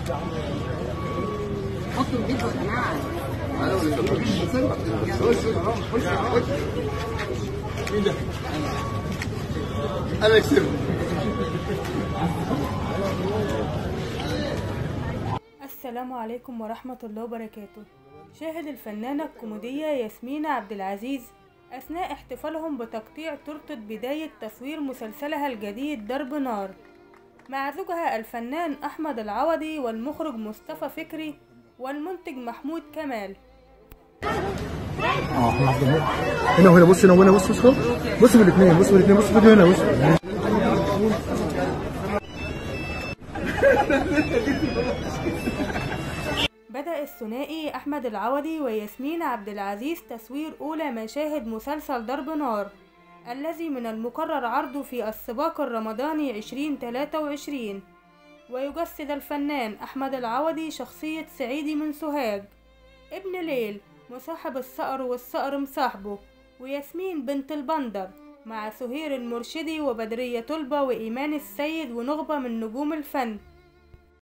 حطوا الفيديو يا جماعه. مين ده؟ انا كسبت. السلام عليكم ورحمة الله وبركاته. شاهد الفنانة الكوميدية ياسمين عبد العزيز أثناء احتفالهم بتقطيع تورتة بداية تصوير مسلسلها الجديد ضرب نار مع زوجها الفنان أحمد العوضي والمخرج مصطفى فكري والمنتج محمود كمال. احنا هنا وهنا. بص هنا وهنا. بص بص بص في الاثنين. بص في الاثنين. بص في هنا. بص بدأ الثنائي أحمد العوضي وياسمين عبد العزيز تصوير أولى مشاهد مسلسل ضرب نار الذي من المقرر عرضه في السباق الرمضاني 2023. ويجسد الفنان أحمد العوضي شخصية سعيدي من سوهاج ابن ليل مصاحب الصقر والصقر مصاحبه، وياسمين بنت البندر مع سهير المرشدي وبدرية طلبة وإيمان السيد ونخبة من نجوم الفن.